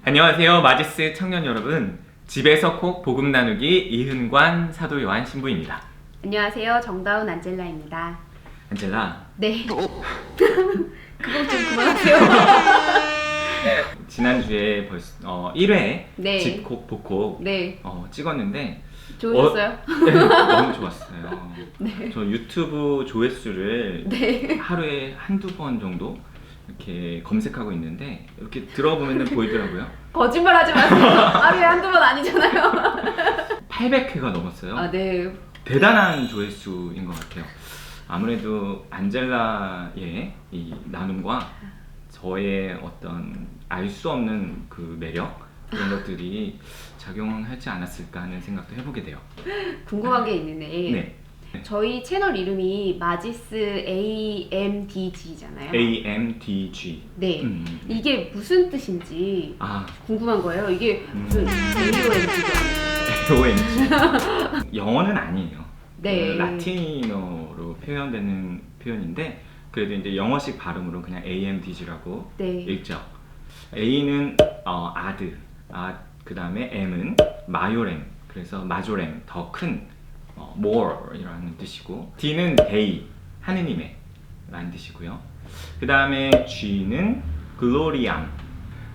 안녕하세요, 마지스 청년 여러분. 집에서 콕 복음 나누기 이흔관 사도 요한 신부입니다. 안녕하세요, 정다운 안젤라입니다. 안젤라, 네. 그거 좀 그만하세요. 지난주에 벌써 1회 네. 집콕 복콕 네. 찍었는데 좋으셨어요? 네, 너무 좋았어요. 네. 저 유튜브 조회수를 네. 하루에 한두 번 정도 이렇게 검색하고 있는데 이렇게 들어보면 보이더라고요. 거짓말 하지 마세요. 하루에 한두 번 아니잖아요. 800회가 넘었어요. 아, 네. 대단한 조회수인 것 같아요. 아무래도 안젤라의 이 나눔과 저의 어떤 알 수 없는 그 매력 그런 것들이 작용하지 않았을까 하는 생각도 해보게 돼요. 궁금한 게 있는데 네. 저희 채널 이름이 마지스 AMDG잖아요. AMDG. 네. 이게 무슨 뜻인지 아, 궁금한 거예요. 이게 무슨 AOMG가 AOMG. 영어는 아니에요. 네. 그 라틴어로 표현되는 표현인데 그래도 이제 영어식 발음으로 그냥 AMDG라고 네. 읽죠. A는 아드, 그 다음에 M은 마요렘, 그래서 마조렘, 더 큰, more이라는 뜻이고, D는 데이, 하느님의 라는 뜻이고요. 그 다음에 G는 글로리암,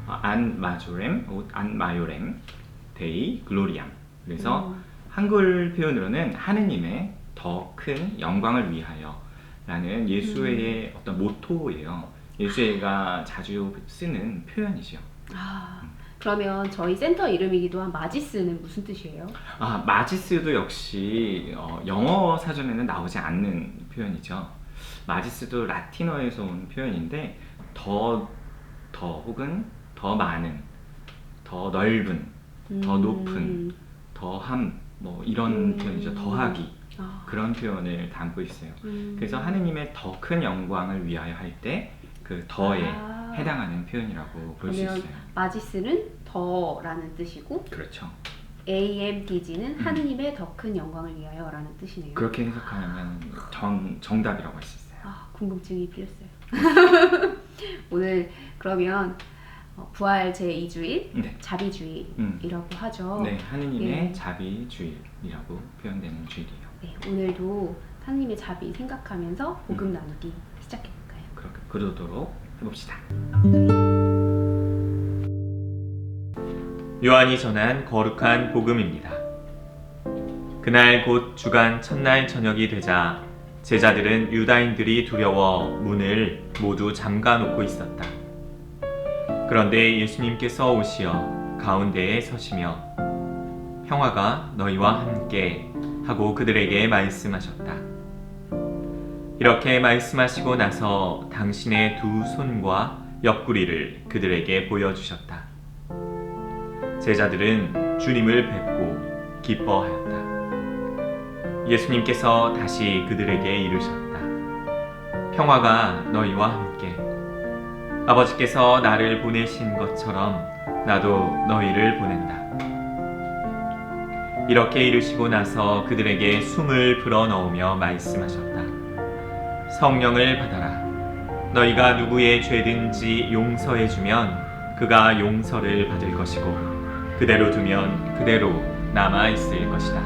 안 마조렘, 안 마요렘, 데이, 글로리암. 그래서 한글 표현으로는 하느님의 더 큰 영광을 위하여 라는 예수회의 어떤 모토예요. 예수회가 자주 쓰는 표현이죠. 아, 그러면 저희 센터 이름이기도 한 마지스는 무슨 뜻이에요? 마지스도 역시 영어 사전에는 나오지 않는 표현이죠. 마지스도 라틴어에서 온 표현인데 더 혹은 더 많은, 더 넓은, 더 높은, 더함 뭐 이런 표현이죠. 더하기. 그런 표현을 담고 있어요. 그래서 하느님의 더 큰 영광을 위하여 할 때 그 더에 해당하는 표현이라고 볼 수 있어요. 마지스는 더라는 뜻이고, 그렇죠. AMDG는 하느님의 더 큰 영광을 위하여라는 뜻이네요. 그렇게 해석하면 정답이라고 할 수 있어요. 궁금증이 풀렸어요. 오늘 그러면 부활 제2주일, 네. 자비주일이라고 하죠. 네, 하느님의 예. 자비주일이라고 표현되는 주일이에요. 네, 오늘도 하느님의 자비 생각하면서 복음 나누기 시작해볼까요? 그러도록 해봅시다. 요한이 전한 거룩한 복음입니다. 그날 곧 주간 첫날 저녁이 되자 제자들은 유다인들이 두려워 문을 모두 잠가 놓고 있었다. 그런데 예수님께서 오시어 가운데에 서시며 평화가 너희와 함께 하고 그들에게 말씀하셨다. 이렇게 말씀하시고 나서 당신의 두 손과 옆구리를 그들에게 보여주셨다. 제자들은 주님을 뵙고 기뻐하였다. 예수님께서 다시 그들에게 이르셨다. 평화가 너희와 함께. 아버지께서 나를 보내신 것처럼 나도 너희를 보낸다. 이렇게 이르시고 나서 그들에게 숨을 불어넣으며 말씀하셨다. 성령을 받아라. 너희가 누구의 죄든지 용서해주면 그가 용서를 받을 것이고 그대로 두면 그대로 남아있을 것이다.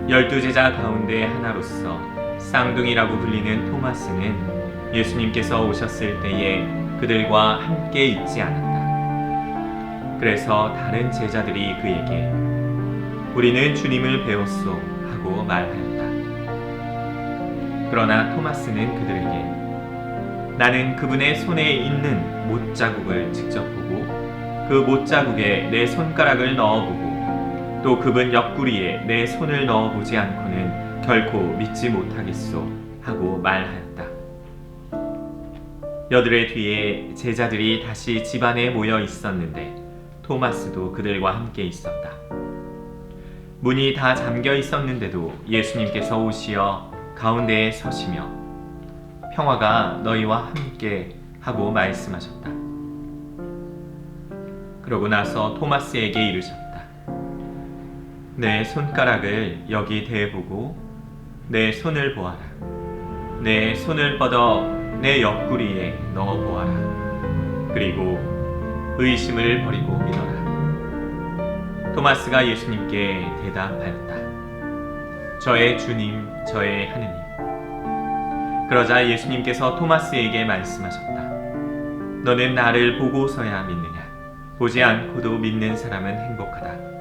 12제자 가운데 하나로서 쌍둥이라고 불리는 토마스는 예수님께서 오셨을 때에 그들과 함께 있지 않았다. 그래서 다른 제자들이 그에게 우리는 주님을 배웠소 하고 말하였다. 그러나 토마스는 그들에게 나는 그분의 손에 있는 못자국을 직접 보고 그 못자국에 내 손가락을 넣어보고 또 그분 옆구리에 내 손을 넣어보지 않고는 결코 믿지 못하겠소 하고 말하였다. 여드레 뒤에 제자들이 다시 집안에 모여 있었는데 토마스도 그들과 함께 있었다. 문이 다 잠겨 있었는데도 예수님께서 오시어 가운데에 서시며 평화가 너희와 함께 하고 말씀하셨다. 그러고 나서 토마스에게 이르셨다. 내 손가락을 여기 대보고 내 손을 보아라. 내 손을 뻗어 내 옆구리에 넣어 보아라. 그리고 의심을 버리고 믿어라. 토마스가 예수님께 대답하였다. 저의 주님, 저의 하느님. 그러자 예수님께서 토마스에게 말씀하셨다. 너는 나를 보고서야 믿느냐? 보지 않고도 믿는 사람은 행복하다.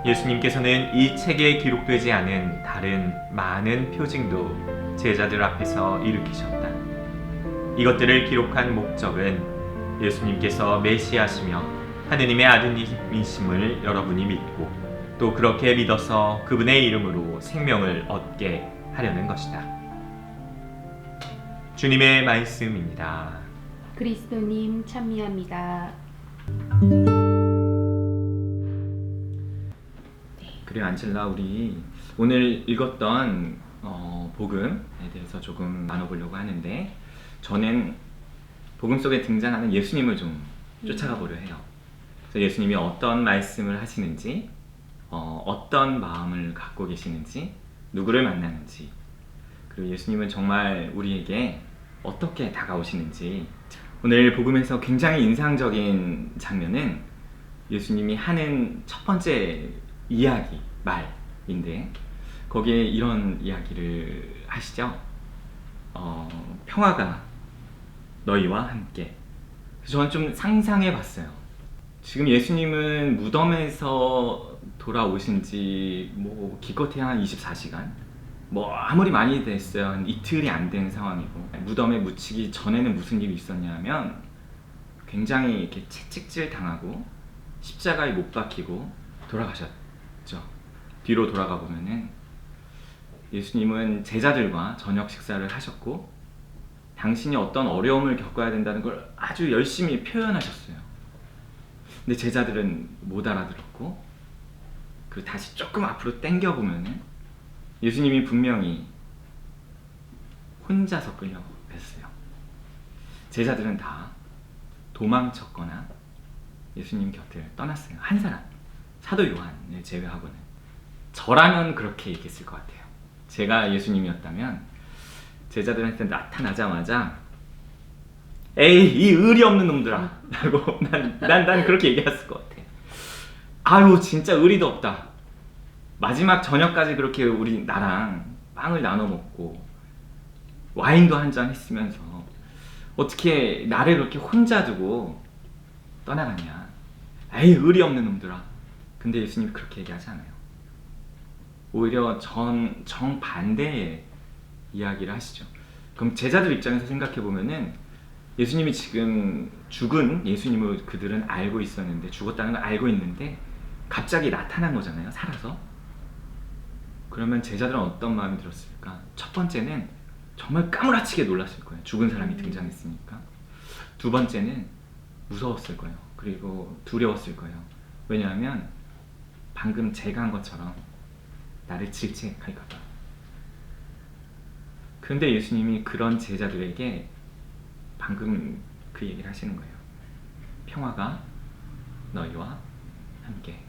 예수님께서는 이 책에 기록되지 않은 다른 많은 표징도 제자들 앞에서 일으키셨다. 이것들을 기록한 목적은 예수님께서 메시아시며 하느님의 아들이심을 여러분이 믿고 또 그렇게 믿어서 그분의 이름으로 생명을 얻게 하려는 것이다. 주님의 말씀입니다. 그리스도님 찬미합니다. 그래요, 안젤라, 우리 오늘 읽었던 복음에 대해서 조금 나눠보려고 하는데, 저는 복음 속에 등장하는 예수님을 좀 쫓아가 보려 해요. 그래서 예수님이 어떤 말씀을 하시는지, 어떤 마음을 갖고 계시는지, 누구를 만나는지, 그리고 예수님은 정말 우리에게 어떻게 다가오시는지. 오늘 복음에서 굉장히 인상적인 장면은 예수님이 하는 첫 번째 이야기, 말인데, 거기에 이런 이야기를 하시죠. 평화가 너희와 함께. 저는 좀 상상해 봤어요. 지금 예수님은 무덤에서 돌아오신 지 기껏해야 한 24시간? 아무리 많이 됐어요. 한 이틀이 안 된 상황이고, 무덤에 묻히기 전에는 무슨 일이 있었냐면 굉장히 이렇게 채찍질 당하고 십자가에 못 박히고 돌아가셨죠. 뒤로 돌아가 보면은 예수님은 제자들과 저녁 식사를 하셨고, 당신이 어떤 어려움을 겪어야 된다는 걸 아주 열심히 표현하셨어요. 근데 제자들은 못 알아들었고, 그리고 다시 조금 앞으로 당겨 보면은 예수님이 분명히 혼자서 끌려갔어요. 제자들은 다 도망쳤거나 예수님 곁을 떠났어요. 한 사람, 사도 요한을 제외하고는. 저라면 그렇게 얘기했을 것 같아요. 제가 예수님이었다면 제자들한테 나타나자마자 에이, 이 의리 없는 놈들아 라고 난 그렇게 얘기했을 것 같아. 아유, 진짜 의리도 없다. 마지막 저녁까지 그렇게 나랑 빵을 나눠 먹고 와인도 한잔 했으면서 어떻게 나를 그렇게 혼자 두고 떠나갔냐. 에이, 의리 없는 놈들아. 근데 예수님이 그렇게 얘기하지 않아요. 오히려 정반대의 이야기를 하시죠. 그럼 제자들 입장에서 생각해 보면은 예수님이 지금 죽은 예수님을 그들은 알고 있었는데, 죽었다는 걸 알고 있는데 갑자기 나타난 거잖아요, 살아서. 그러면 제자들은 어떤 마음이 들었을까? 첫 번째는 정말 까무라치게 놀랐을 거예요. 죽은 사람이 등장했으니까. 두 번째는 무서웠을 거예요. 그리고 두려웠을 거예요. 왜냐하면 방금 제가 한 것처럼 나를 질책할까 봐. 그런데 예수님이 그런 제자들에게 방금 그 얘기를 하시는 거예요. 평화가 너희와 함께.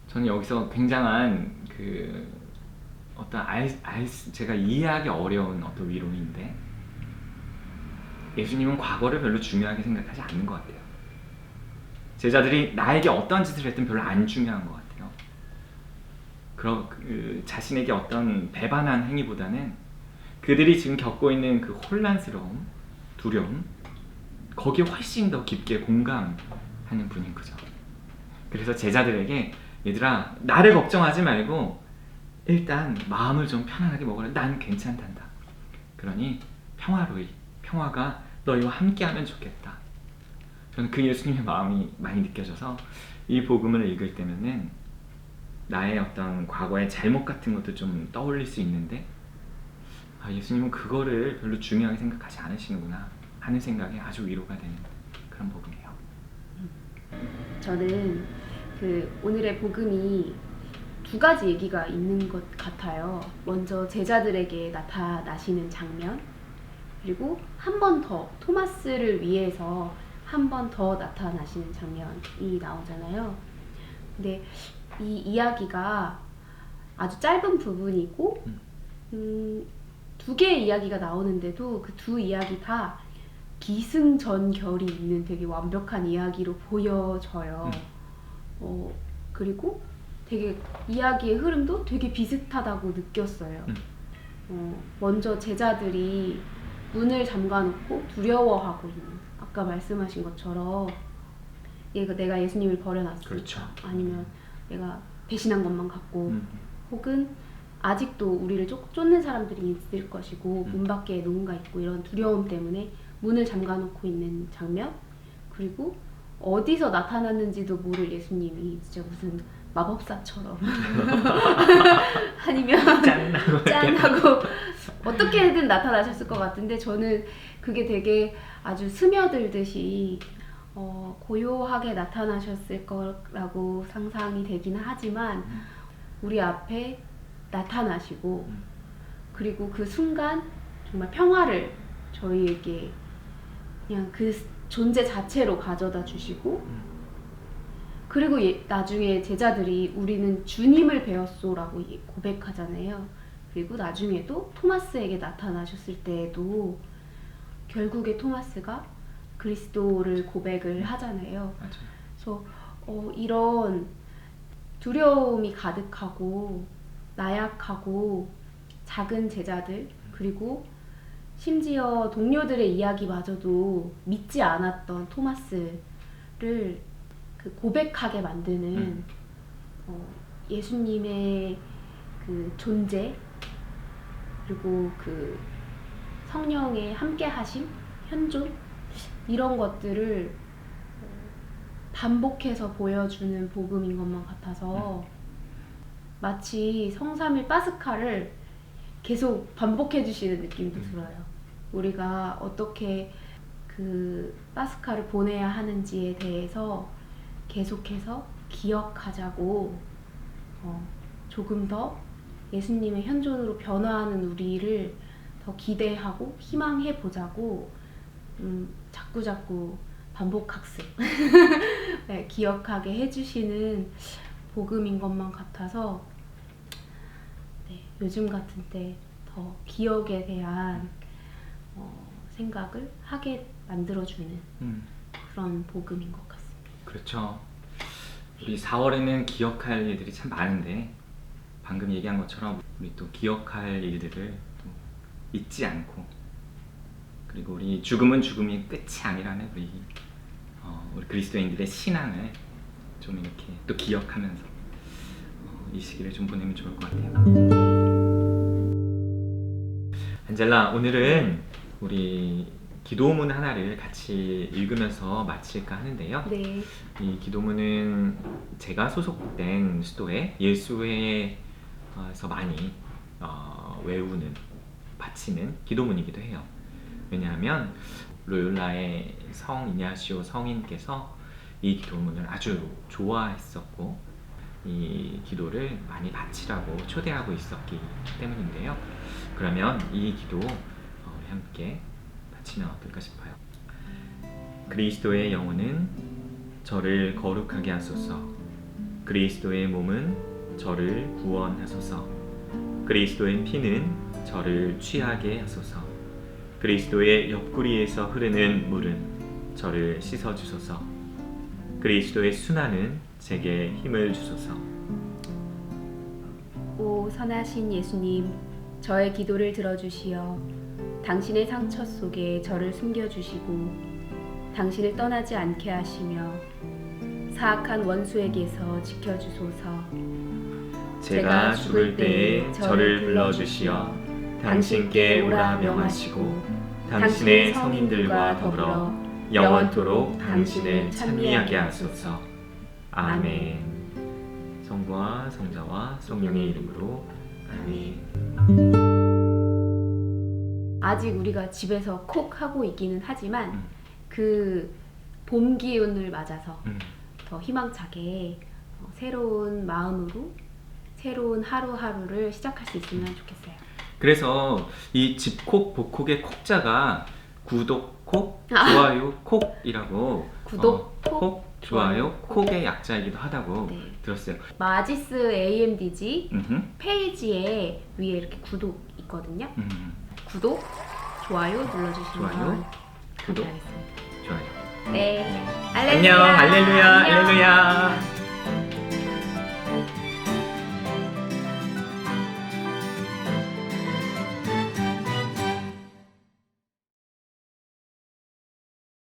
저는 여기서 굉장한 제가 이해하기 어려운 어떤 위로인데, 예수님은 과거를 별로 중요하게 생각하지 않는 것 같아요. 제자들이 나에게 어떤 짓을 했든 별로 안 중요한 것 같아요. 자신에게 어떤 배반한 행위보다는 그들이 지금 겪고 있는 그 혼란스러움, 두려움, 거기에 훨씬 더 깊게 공감하는 분인 거죠. 그래서 제자들에게 얘들아, 나를 걱정하지 말고 일단 마음을 좀 편안하게 먹어라. 난 괜찮단다. 그러니 평화가 너희와 함께하면 좋겠다. 저는 그 예수님의 마음이 많이 느껴져서 이 복음을 읽을 때면은 나의 어떤 과거의 잘못 같은 것도 좀 떠올릴 수 있는데, 예수님은 그거를 별로 중요하게 생각하지 않으시는구나 하는 생각에 아주 위로가 되는 그런 복음이에요. 저는 오늘의 복음이 두 가지 얘기가 있는 것 같아요. 먼저 제자들에게 나타나시는 장면, 그리고 한 번 더 토마스를 위해서 한 번 더 나타나시는 장면이 나오잖아요. 근데 이 이야기가 아주 짧은 부분이고 두 개의 이야기가 나오는데도 그 두 이야기 다 기승전결이 있는 되게 완벽한 이야기로 보여져요. 그리고 되게 이야기의 흐름도 되게 비슷하다고 느꼈어요. 먼저 제자들이 문을 잠가놓고 두려워하고 있는, 아까 말씀하신 것처럼 내가 예수님을 버려놨을까, 그렇죠. 아니면 내가 배신한 것만 같고, 혹은 아직도 우리를 쫓는 사람들이 있을 것이고 문 밖에 누군가 있고, 이런 두려움 때문에 문을 잠가놓고 있는 장면, 그리고 어디서 나타났는지도 모를 예수님이 진짜 무슨 마법사처럼 아니면 짠하고 어떻게든 나타나셨을 것 같은데, 저는 그게 되게 아주 스며들듯이 고요하게 나타나셨을 거라고 상상이 되기는 하지만 우리 앞에 나타나시고, 그리고 그 순간 정말 평화를 저희에게 그냥 그 존재 자체로 가져다 주시고, 그리고 나중에 제자들이 우리는 주님을 배웠소라고 고백하잖아요. 그리고 나중에도 토마스에게 나타나셨을 때에도 결국에 토마스가 그리스도를 고백을 하잖아요. 맞아요. 그래서 이런 두려움이 가득하고 나약하고 작은 제자들, 그리고 심지어 동료들의 이야기마저도 믿지 않았던 토마스를 그 고백하게 만드는 예수님의 그 존재, 그리고 그 성령의 함께하심, 현존, 이런 것들을 반복해서 보여주는 복음인 것만 같아서 마치 성삼일 파스칼을 계속 반복해 주시는 느낌도 들어요. 우리가 어떻게 그 파스칼을 보내야 하는지에 대해서 계속해서 기억하자고, 조금 더 예수님의 현존으로 변화하는 우리를 더 기대하고 희망해 보자고 자꾸자꾸 반복학습 네, 기억하게 해주시는 복음인 것만 같아서, 네, 요즘 같은 때 더 기억에 대한 생각을 하게 만들어주는 그런 복음인 것 같습니다. 그렇죠. 우리 4월에는 기억할 일들이 참 많은데, 방금 얘기한 것처럼 우리 또 기억할 일들을 또 잊지 않고, 그리고 우리 죽음은 죽음이 끝이 아니라는 우리 그리스도인들의 신앙을 좀 이렇게 또 기억하면서 이 시기를 좀 보내면 좋을 것 같아요. 안젤라, 오늘은 우리 기도문 하나를 같이 읽으면서 마칠까 하는데요. 네. 이 기도문은 제가 소속된 수도회 예수회에서 많이 외우는, 바치는 기도문이기도 해요. 왜냐하면 로욜라의 성 이냐시오 성인께서 이 기도문을 아주 좋아했었고 이 기도를 많이 바치라고 초대하고 있었기 때문인데요. 그러면 이 기도 우리 함께 바치면 어떨까 싶어요. 그리스도의 영혼은 저를 거룩하게 하소서. 그리스도의 몸은 저를 구원하소서. 그리스도의 피는 저를 취하게 하소서. 그리스도의 옆구리에서 흐르는 물은 저를 씻어주소서. 그리스도의 순환은 제게 힘을 주소서. 오 선하신 예수님, 저의 기도를 들어주시어 당신의 상처 속에 저를 숨겨주시고 당신을 떠나지 않게 하시며 사악한 원수에게서 지켜주소서. 제가 죽을 때에 저를 불러주시어 당신께 오라 명하시고 당신의 성인들과 더불어 영원토록 당신을 찬미하게 하소서. 아멘. 성부와 성자와 성령의 이름으로 아멘. 아직 우리가 집에서 콕 하고 있기는 하지만 그 봄 기운을 맞아서 더 희망차게 새로운 마음으로 새로운 하루하루를 시작할 수 있으면 좋겠어요. 그래서 이 집콕 복콕의 콕자가 구독 콕, 좋아요 콕이라고 구독 콕, 좋아요 콕의 약자이기도 하다고 네. 들었어요. 마지스 AMDG 페이지에 위에 이렇게 구독 있거든요. 구독, 좋아요 눌러주시면 좋아요. 구독, 감사하겠습니다. 좋아요. 네. 안녕, 할렐루야, 할렐루야.